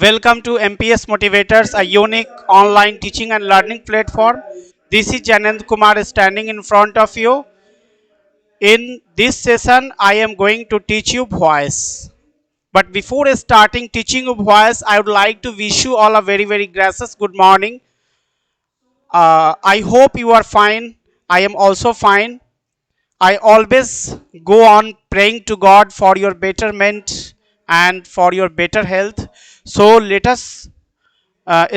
Welcome to MPS Motivators, a unique online teaching and learning platform. This is Janand Kumar standing in front of you. In this session, I am going to teach you voice. But before starting teaching you voice, I would like to wish you all a very gracious good morning. I hope you are fine. I am also fine. I always go on praying to God for your betterment and for your better health. So let us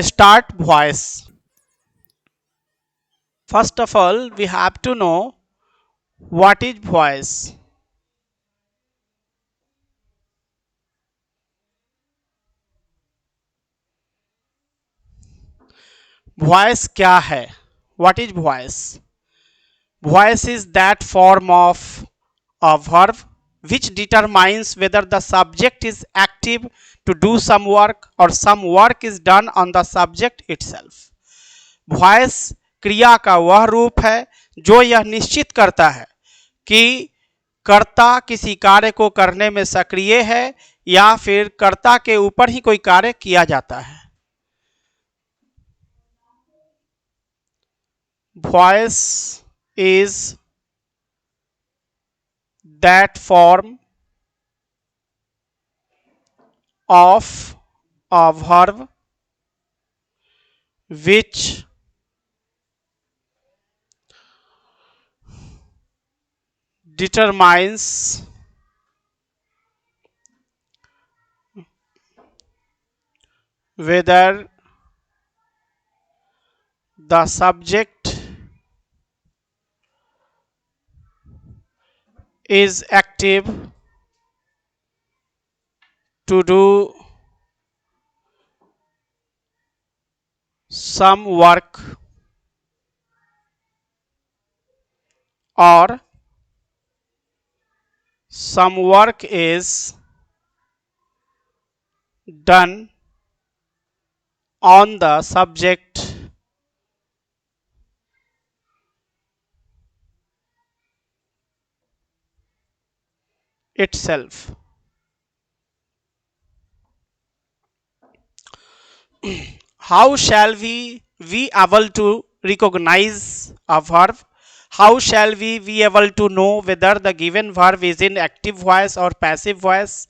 start voice. First of all, we have to know what is voice. Voice क्या है? What is voice? Voice is that form of a verb which determines whether the subject is active to do some work or some work is done on the subject itself. Voice क्रिया का वह रूप है जो यह निश्चित करता है कि कर्ता किसी कार्य को करने में सक्रिय है या फिर कर्ता के ऊपर ही कोई कार्य किया जाता है. Voice is that form of a verb which determines whether the subject is active to do some work or some work is done on the subject itself. How shall we able to recognize a verb? How shall we be able to know whether the given verb is in active voice or passive voice?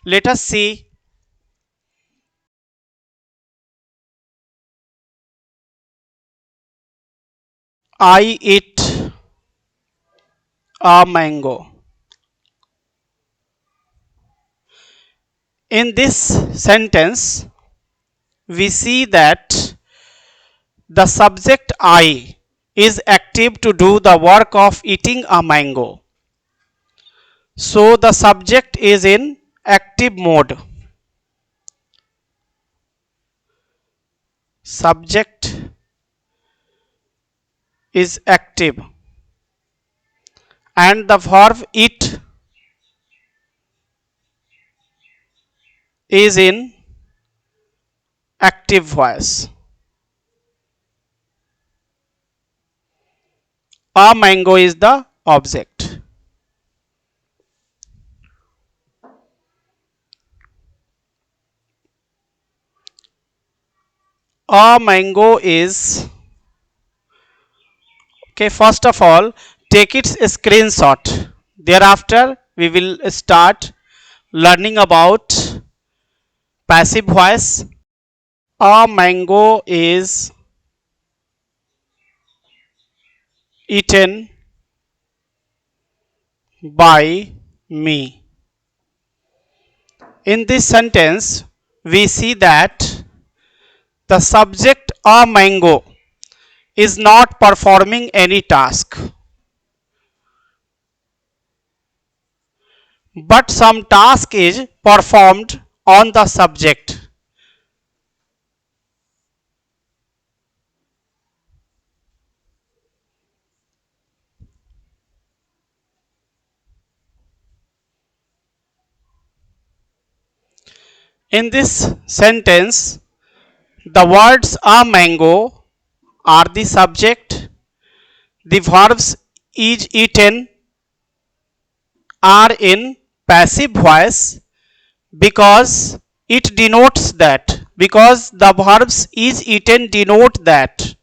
Let us see. I eat a mango. In this sentence, we see that the subject I is active to do the work of eating a mango. So the subject is in active mode. Subject is active and the verb eat is in active voice. A mango is the object. A mango is, okay, first of all take its screenshot. Thereafter we will start learning about passive voice. A mango is eaten by me. In this sentence, we see that the subject a mango is not performing any task, but some task is performed on the subject. In this sentence, the words a mango are the subject, the verbs is eaten are in passive voice because it denotes that, because the verbs is eaten denote that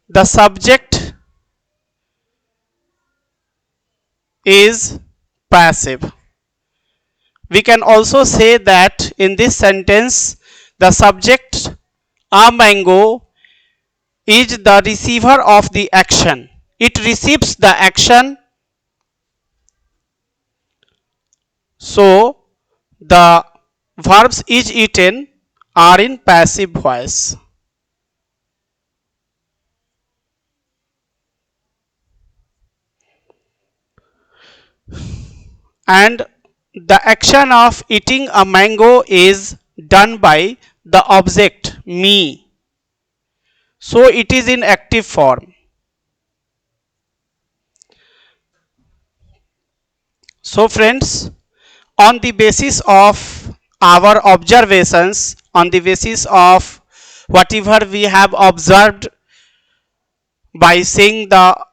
the subject is passive. We can also say that in this sentence the subject a mango is the receiver of the action. It receives the action, so the verbs is eaten are in passive voice. And the action of eating a mango is done by the object me, so it is in active form. So friends, on the basis of our observations, on the basis of whatever we have observed by seeing the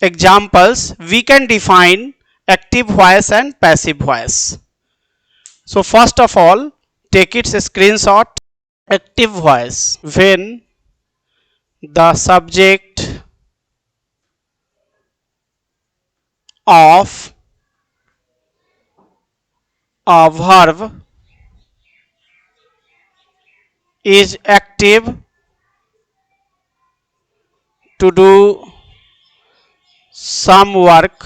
examples, we can define active voice and passive voice. So first of all, take its screenshot. Active voice: when the subject of a verb is active to do some work,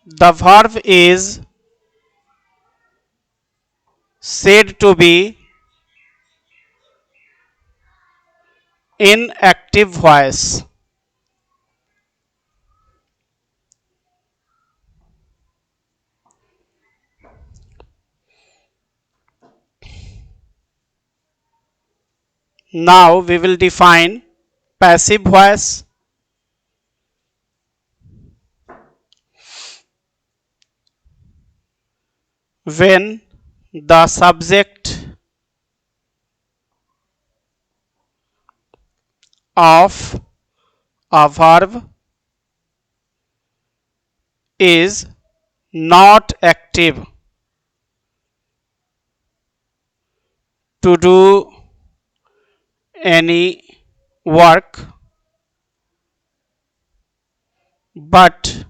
the verb is said to be in active voice. Now we will define passive voice. When the subject of a verb is not active to do any work, but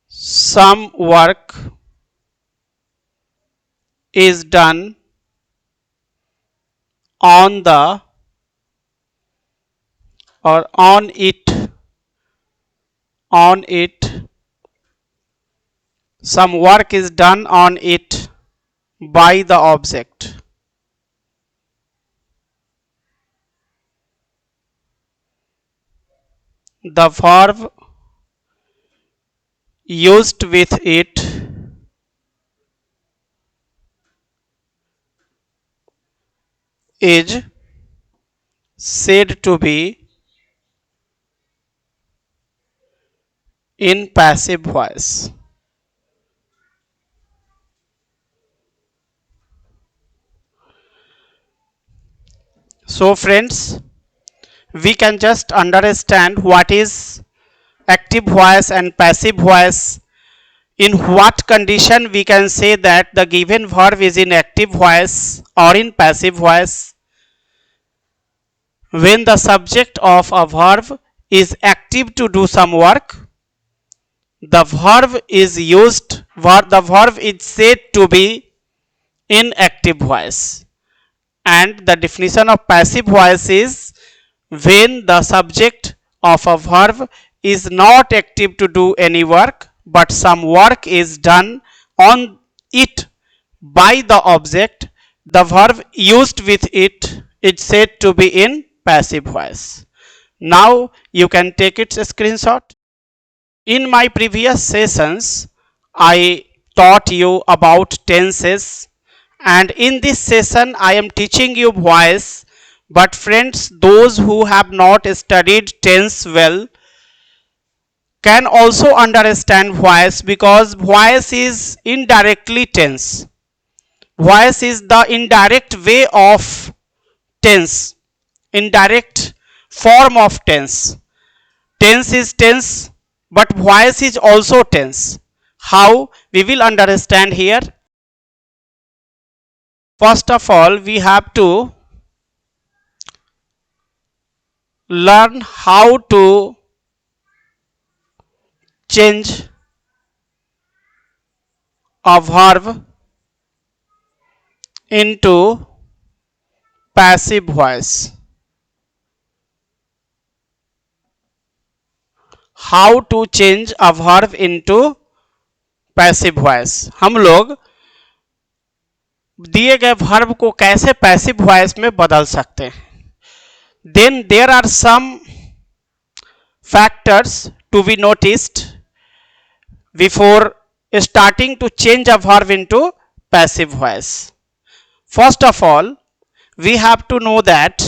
some work is done on the or on it, some work is done on it by the object. The verb used with it is said to be in passive voice. So friends, we can just understand what is active voice and passive voice. In what condition we can say that the given verb is in active voice or in passive voice? When the subject of a verb is active to do some work, the verb is said to be in active voice. And the definition of passive voice is when the subject of a verb is not active to do any work, but some work is done on it by the object, the verb used with it is said to be in passive voice. Now you can take its screenshot. In my previous sessions, I taught you about tenses, and in this session I am teaching you voice. But friends, those who have not studied tense well can also understand voice, because voice is indirectly tense. Voice is the indirect way of tense, indirect form of tense. Tense is tense but voice is also tense. How we will understand here? First of all, we have to learn how to change a verb into passive voice. How to change a verb into passive voice. हम लोग दिए गए verb को कैसे passive voice में बदल सकते हैं. Then there are some factors to be noticed before starting to change a verb into passive voice. First of all, we have to know that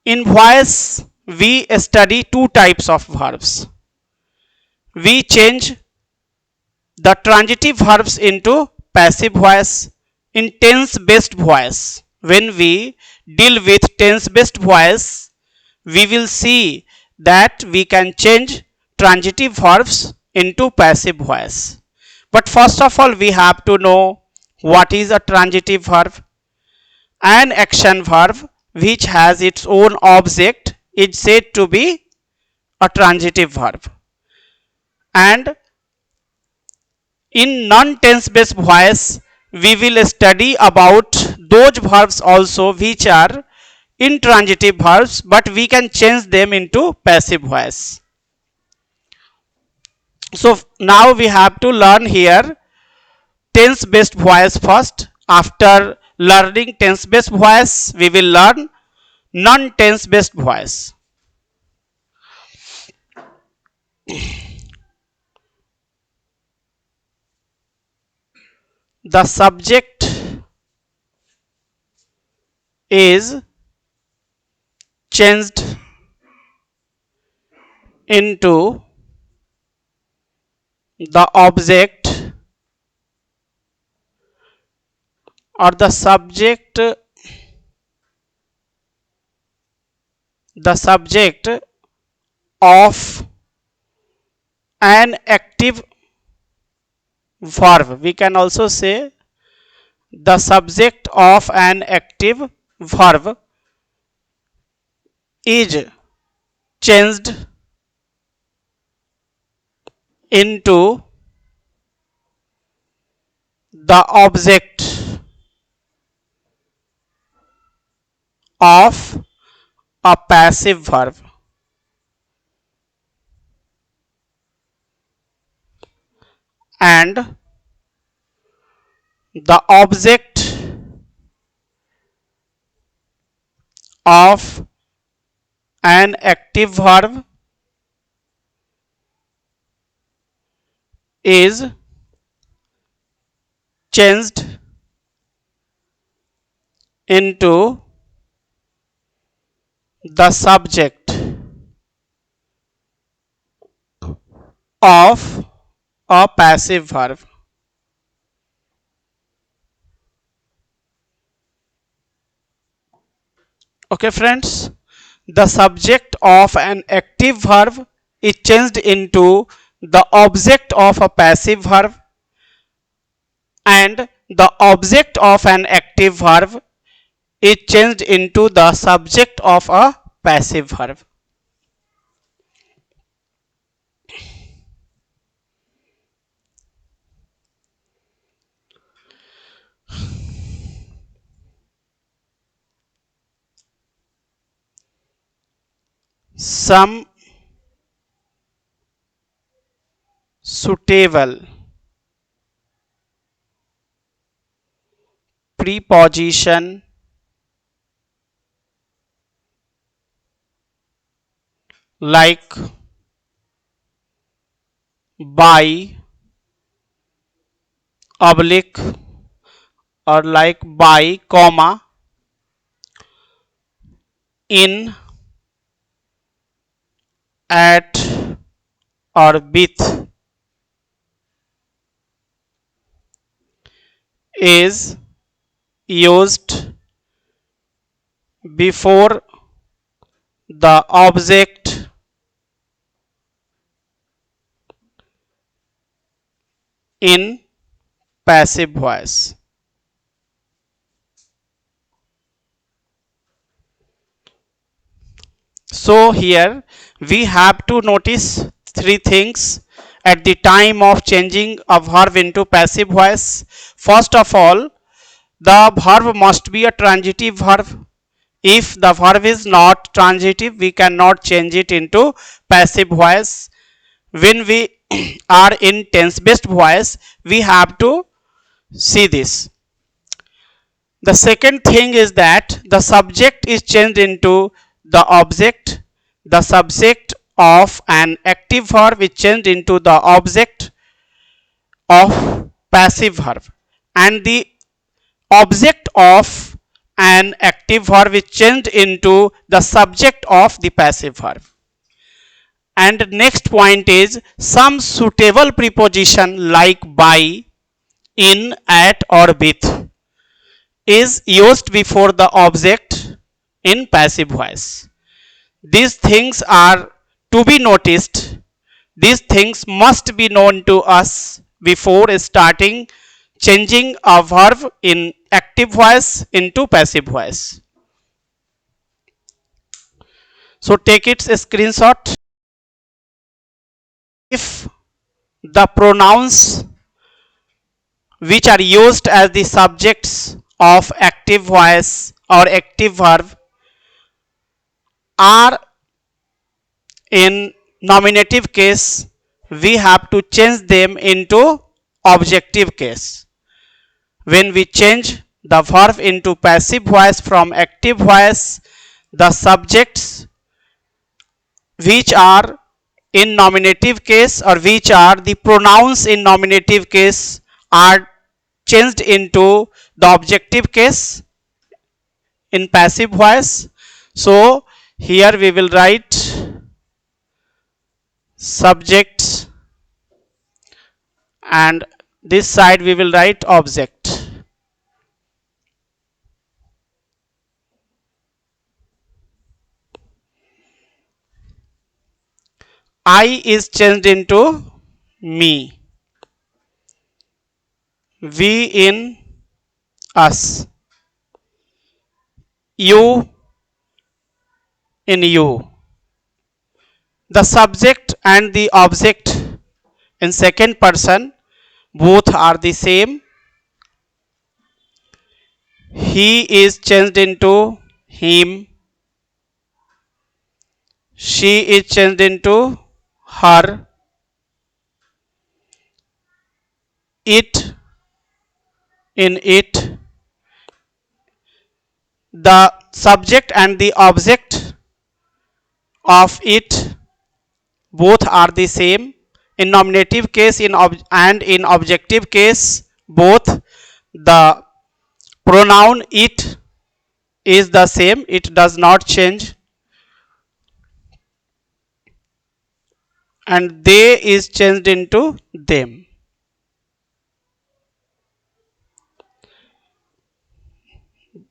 in voice we study two types of verbs. We change the transitive verbs into passive voice in tense based voice. When we deal with tense based voice, we will see that we can change transitive verbs into passive voice. But first of all, we have to know what is a transitive verb. An action verb which has its own object is said to be a transitive verb. And in non-tense based voice, we will study about those verbs also which are intransitive verbs, but we can change them into passive voice. So now we have to learn here tense based voice first. After learning tense based voice, we will learn non-tense based voice. The subject is changed into the object, or the subject of an active verb. We can also say the subject of an active verb is changed into the object of a passive verb. And the object of an active verb is changed into the subject of a passive verb. Okay friends, the subject of an active verb is changed into the object of a passive verb, and the object of an active verb is changed into the subject of a passive verb. Some suitable preposition like by, oblique, or like by, comma, in, at, or with is used before the object in passive voice. So here we have to notice three things at the time of changing a verb into passive voice. First of all, the verb must be a transitive verb. If the verb is not transitive, we cannot change it into passive voice. When we are in tense based voice, we have to see this. The second thing is that the subject is changed into the object. The subject of an active verb is changed into the object of passive verb, and the object of an active verb is changed into the subject of the passive verb. And next point is some suitable preposition like by, in, at or with is used before the object in passive voice. These things are to be noticed. These things must be known to us before starting changing a verb in active voice into passive voice. So take its screenshot. If the pronouns which are used as the subjects of active voice or active verb are in nominative case, we have to change them into objective case. When we change the verb into passive voice from active voice, the subjects which are in nominative case or which are the pronouns in nominative case are changed into the objective case in passive voice. So here we will write subject and this side we will write object. I is changed into me. We in us. You in you. The subject and the object in second person both are the same. He is changed into him. She is changed into her. It in it. The subject and the object of it both are the same. In nominative case and in objective case, both the pronoun it is the same, it does not change, and they is changed into them.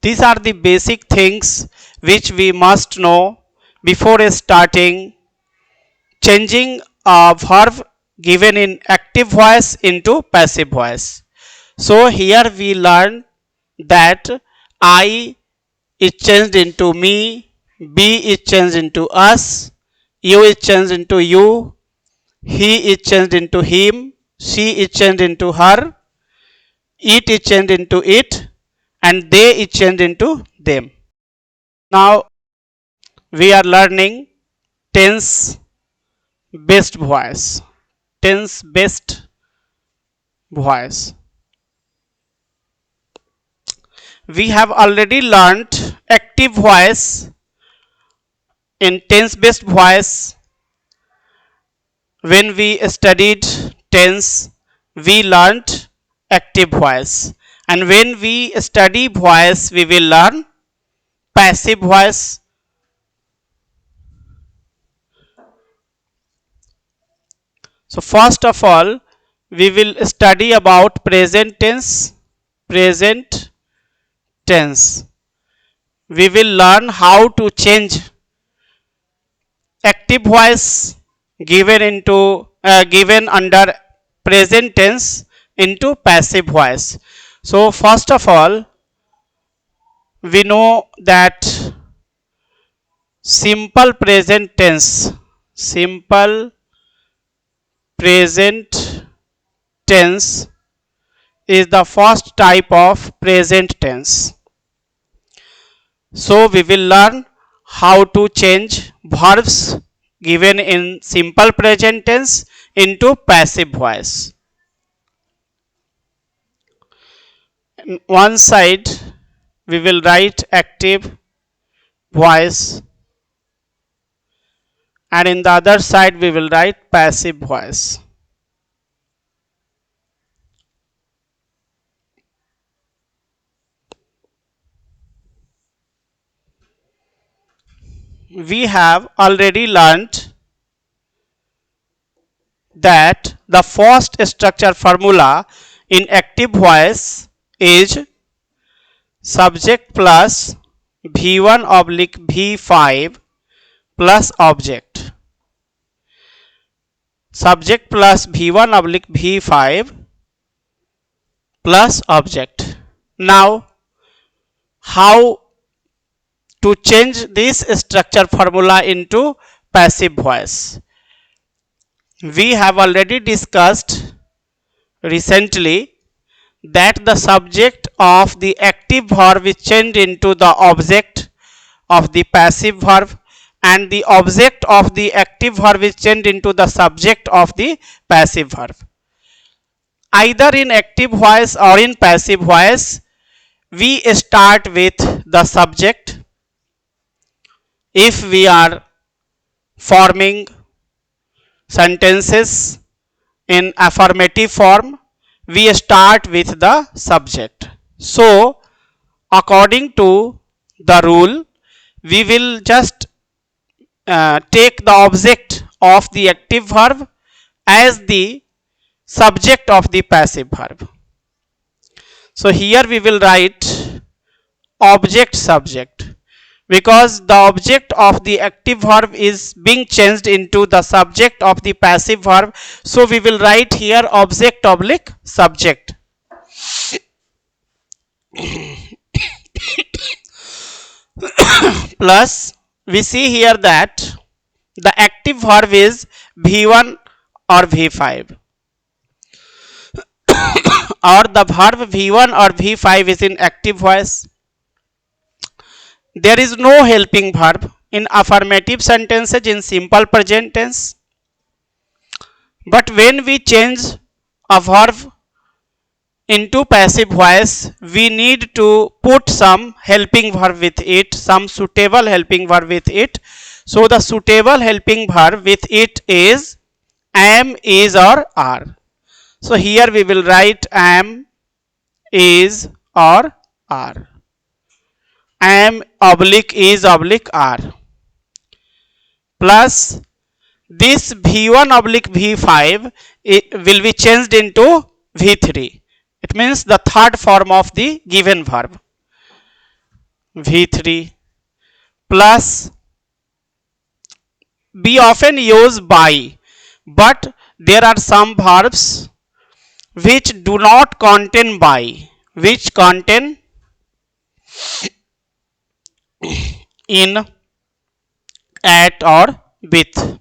These are the basic things which we must know before starting changing a verb given in active voice into passive voice. So here we learn that I is changed into me, B is changed into us, U is changed into you, he is changed into him, she is changed into her, it is changed into it, and they is changed into them. Now we are learning tense based voice. Tense based voice. We have already learned active voice. In tense based voice, when we studied tense, we learned active voice, and when we study voice, we will learn passive voice. So first of all, we will study about present tense. Present tense. We will learn how to change active voice given under present tense into passive voice. So first of all, we know that simple present tense, simple present tense is the first type of present tense. So we will learn how to change verbs given in simple present tense into passive voice. On one side we will write active voice and in the other side we will write passive voice. We have already learned that the first structure formula in active voice is subject plus V1 oblique V5 plus object. Subject plus V1 oblique V5 plus object. Now, how to change this structure formula into passive voice? We have already discussed recently that the subject of the active verb is changed into the object of the passive verb and the object of the active verb is changed into the subject of the passive verb. Either in active voice or in passive voice, we start with the subject. If we are forming sentences in affirmative form, we start with the subject. So, according to the rule, we will just take the object of the active verb as the subject of the passive verb. So, here we will write object subject because the object of the active verb is being changed into the subject of the passive verb. So, we will write here object oblique subject. Plus, we see here that the active verb is V1 or V5 or the verb V1 or V5 is in active voice. There is no helping verb in affirmative sentences in simple present tense. But when we change a verb into passive voice, we need to put some helping verb with it, some suitable helping verb with it. So the suitable helping verb with it is am, is or are. So here we will write am, is or are. Am oblique is oblique are plus this V1 oblique V5 will be changed into V3. It means the third form of the given verb. V3 plus we often use by, but there are some verbs which do not contain by, which contain in, at or with.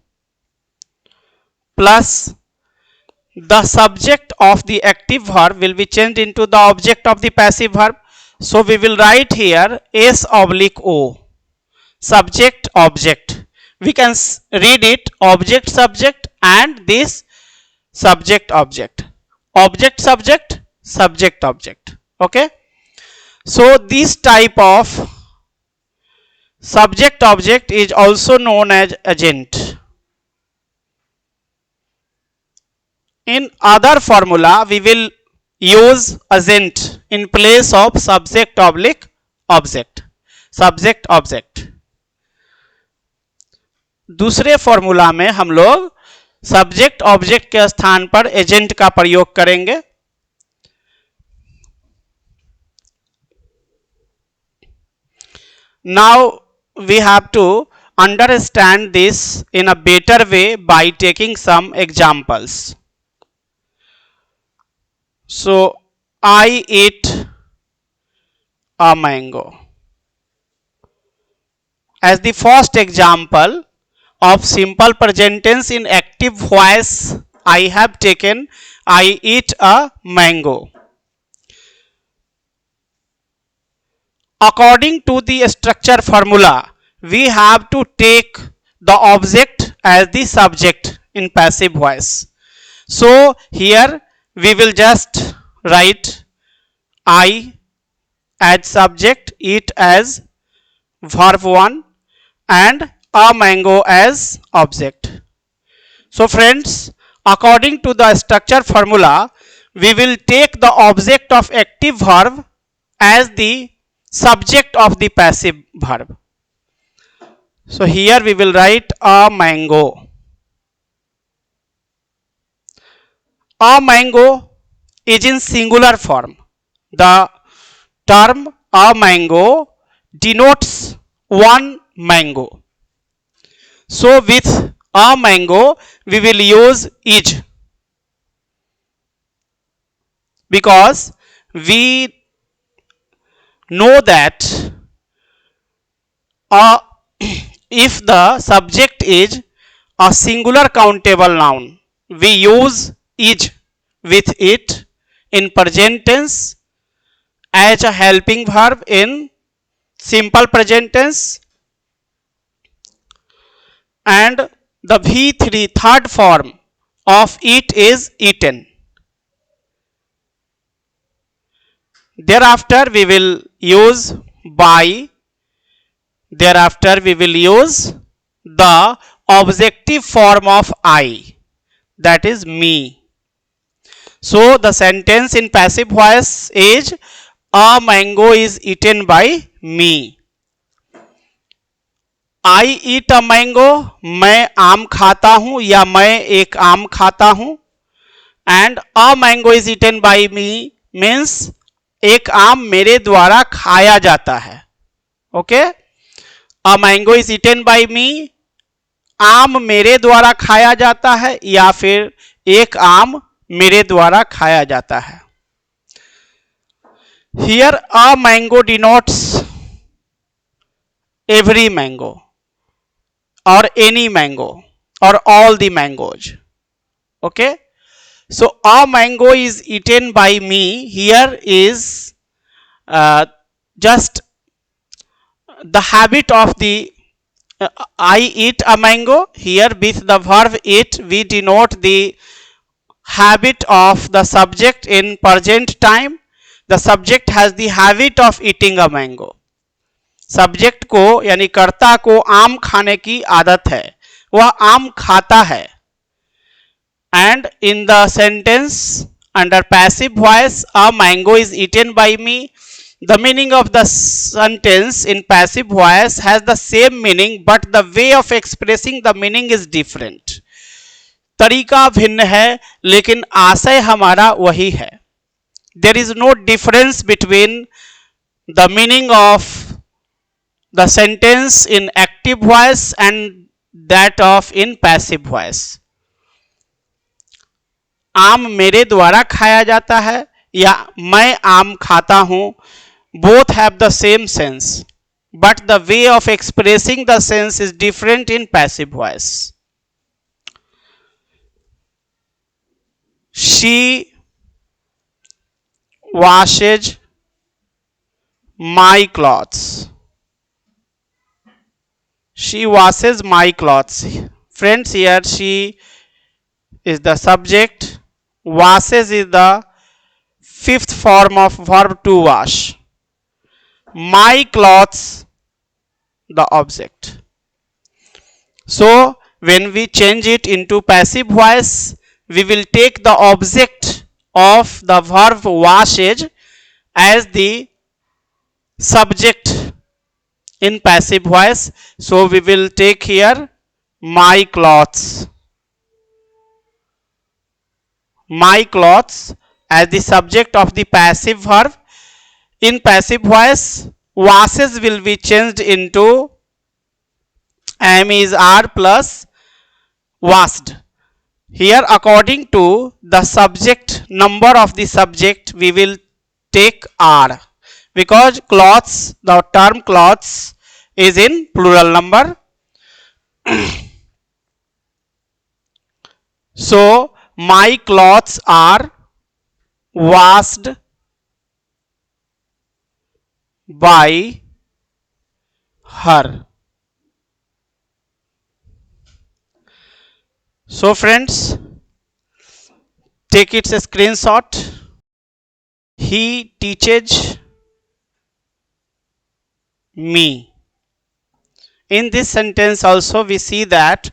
Plus the subject of the active verb will be changed into the object of the passive verb. So we will write here S oblique O, subject object. We can read it object subject and this subject object. Object subject, subject object. Okay. So this type of subject object is also known as agent. In other formula, we will use agent in place of subject oblique object. Subject object. दूसरे formula में हम लोग subject object के स्थान पर agent का प्रयोग करेंगे. Now we have to understand this in a better way by taking some examples. So I eat a mango. As the first example of simple present tense in active voice, I have taken I eat a mango. According to the structure formula, we have to take the object as the subject in passive voice. So here we will just write I as subject, eat as verb 1 and a mango as object. So friends, according to the structure formula, we will take the object of active verb as the subject of the passive verb. So here we will write a mango. A mango is in singular form. The term a mango denotes one mango. So with a mango we will use is, because we know that if the subject is a singular countable noun, we use is with it in present tense as a helping verb in simple present tense, and the V3 third form of eat is eaten. Thereafter we will use by. Thereafter we will use the objective form of I, that is me. So the sentence in passive voice is a mango is eaten by me. I eat a mango, मैं आम खाता हूं या मैं एक आम खाता हूं. And a mango is eaten by me means एक आम मेरे द्वारा खाया जाता है. Okay, a mango is eaten by me, आम मेरे द्वारा खाया जाता है या फिर एक आम मेरे द्वारा खाया जाता है. Here a mango denotes every mango or any mango or all the mangoes. Okay, so a mango is eaten by me here is just the habit of the I eat a mango. Here with the verb eat we denote the habit of the subject in present time. The subject has the habit of eating a mango. Subject को यानी कर्ता को आम खाने की आदत है, वह आम खाता है. And in the sentence under passive voice a mango is eaten by me, the meaning of the sentence in passive voice has the same meaning but the way of expressing the meaning is different. तरीका भिन्न है लेकिन आशय हमारा वही है. There is no difference between the meaning of the sentence in active voice and that of in passive voice. आम मेरे द्वारा खाया जाता है या मैं आम खाता हूं, both have the same sense but the way of expressing the sense is different in passive voice. She washes my clothes. She washes my clothes. Friends, here she is the subject, washes is the fifth form of verb to wash, my clothes the object. So when we change it into passive voice, we will take the object of the verb washes as the subject in passive voice. So we will take here my clothes. My clothes as the subject of the passive verb. In passive voice, washes will be changed into am is are plus washed. Here according to the subject, number of the subject, we will take are, because clothes, the term clothes is in plural number. So my clothes are washed by her. So friends, take its a screenshot. He teaches me. In this sentence also we see that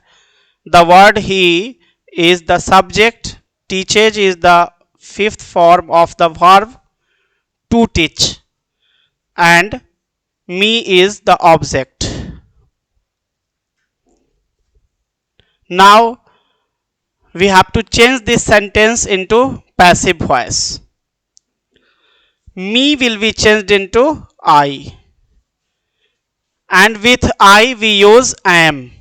the word he is the subject, teaches is the fifth form of the verb to teach, and me is the object. Now we have to change this sentence into passive voice. Me will be changed into I, and with I we use am.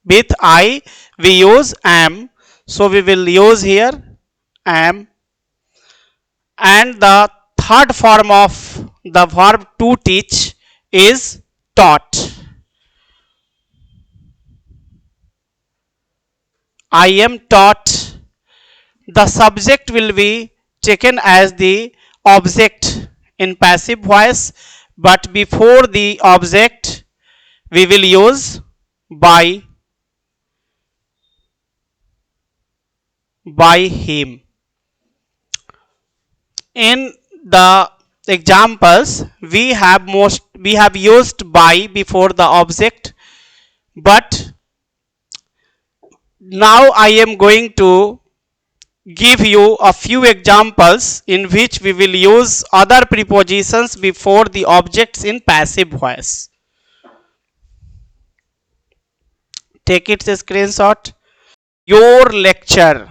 With I we use am, so we will use here am. And the third form of the verb to teach is taught. I am taught. The subject will be taken as the object in passive voice, but before the object we will use by him. In the examples we have used by before the object, but now I am going to give you a few examples in which we will use other prepositions before the objects in passive voice. Take its a screenshot. Your lecture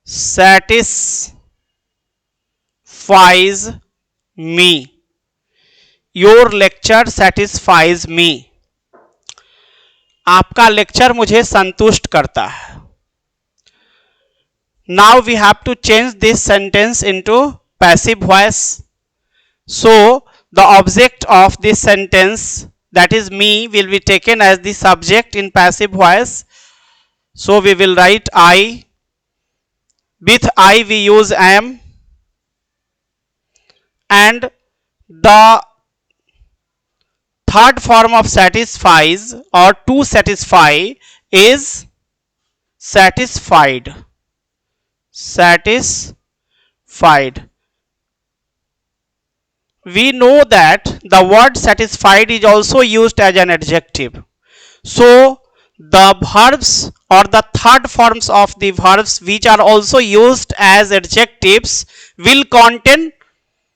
satisfies me. Your lecture satisfies me. आपका lecture मुझे संतुष्ट करता है. Now we have to change this sentence into passive voice. So the object of this sentence, that is me, will be taken as the subject in passive voice. So we will write I. With I we use am, and the third form of satisfies or to satisfy is satisfied. Satisfied. We know that the word satisfied is also used as an adjective. So the verbs or the third forms of the verbs which are also used as adjectives will contain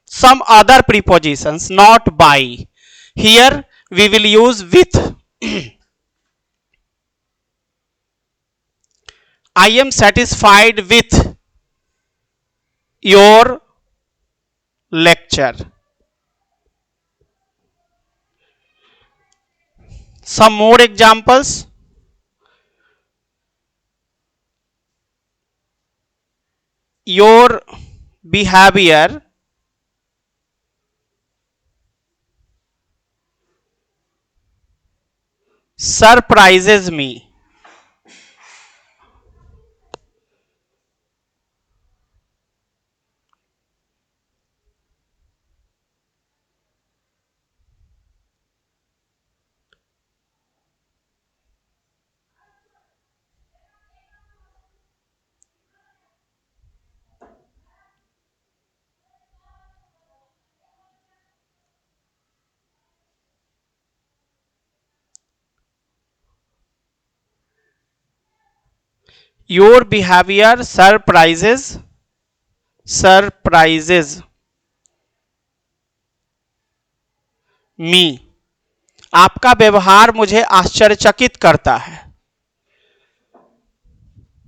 some other prepositions, not by. Here we will use with. I am satisfied with your lecture. Some more examples. Your behavior surprises me. Your behavior surprises me. आपका व्यवहार मुझे आश्चर्यचकित करता है.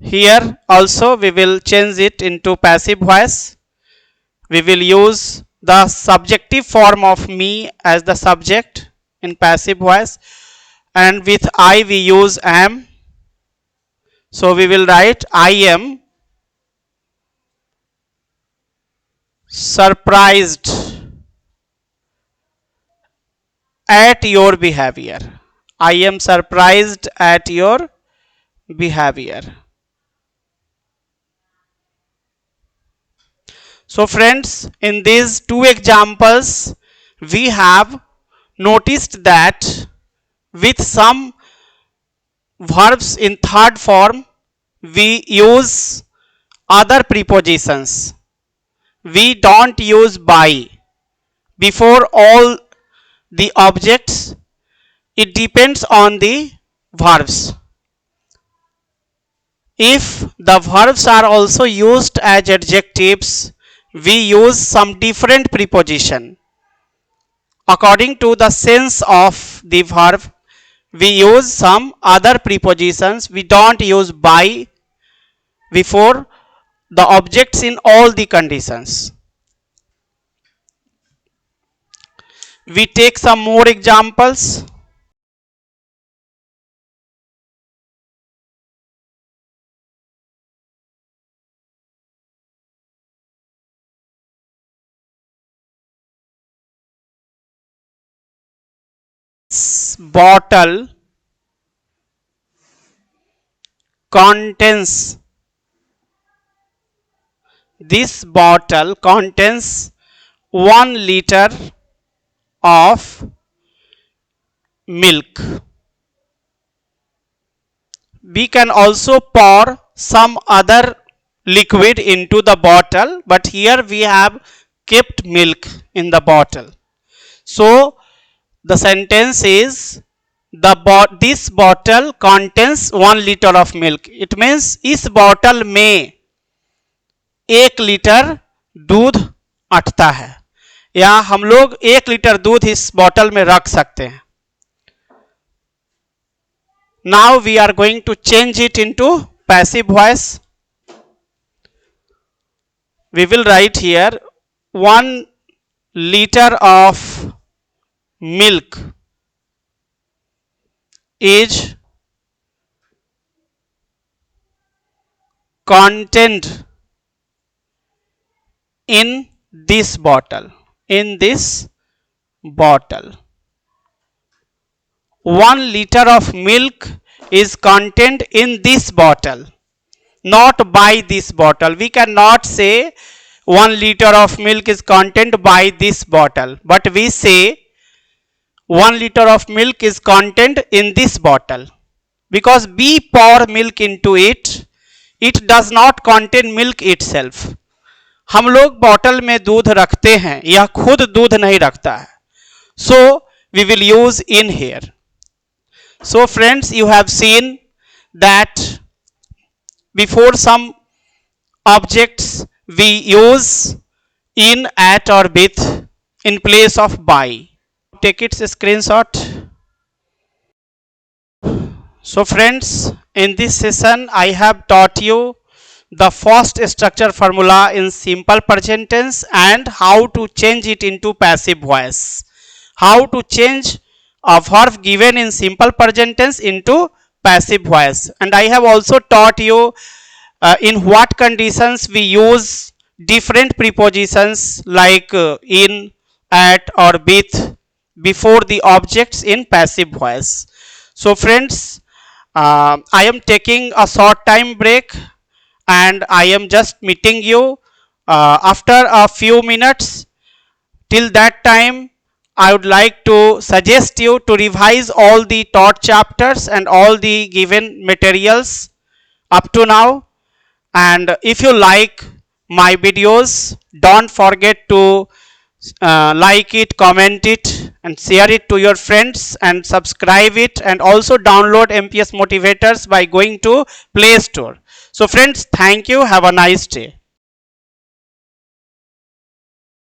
Here also we will change it into passive voice. We will use the subjective form of me as the subject in passive voice, and with I we use am. So we will write I am surprised at your behavior. I am surprised at your behavior. So friends, in these two examples, we have noticed that with some verbs in third form, we use other prepositions. We don't use by before all the objects. It depends on the verbs. If the verbs are also used as adjectives, we use some different preposition. According to the sense of the verb, we use some other prepositions. We don't use by before the objects in all the conditions. We take some more examples. Bottle contains, this bottle contains 1 liter of milk. We can also pour some other liquid into the bottle, but here we have kept milk in the bottle. So the sentence is this bottle contains 1 liter of milk. It means इस bottle में 1 litre दूध अटता है, या हम लोग 1 litre दूध इस bottle में रख सकते हैं. Now we are going to change it into passive voice. We will write here 1 liter of milk is contained in this bottle. In this bottle, 1 liter of milk is contained in this bottle, not by this bottle. We cannot say 1 liter of milk is contained by this bottle, but we say 1 liter of milk is contained in this bottle, because we pour milk into it, it does not contain milk itself. हम लोग bottle में दूध रखते हैं, यह खुद दूध नहीं रखता है. So we will use in here. So friends, you have seen that before some objects we use in, at or with in place of by. Take its screenshot. So friends, in this session I have taught you the first structure formula in simple present tense and how to change it into passive voice. How to change a verb given in simple present tense into passive voice. And I have also taught you in what conditions we use different prepositions like in, at or with before the objects in passive voice. So friends, I am taking a short time break and I am just meeting you after a few minutes. Till that time, I would like to suggest you to revise all the taught chapters and all the given materials up to now. And if you like my videos, don't forget to like it, comment it and share it to your friends and subscribe it, and also download MPS Motivators by going to Play Store. So friends, thank you. Have a nice day.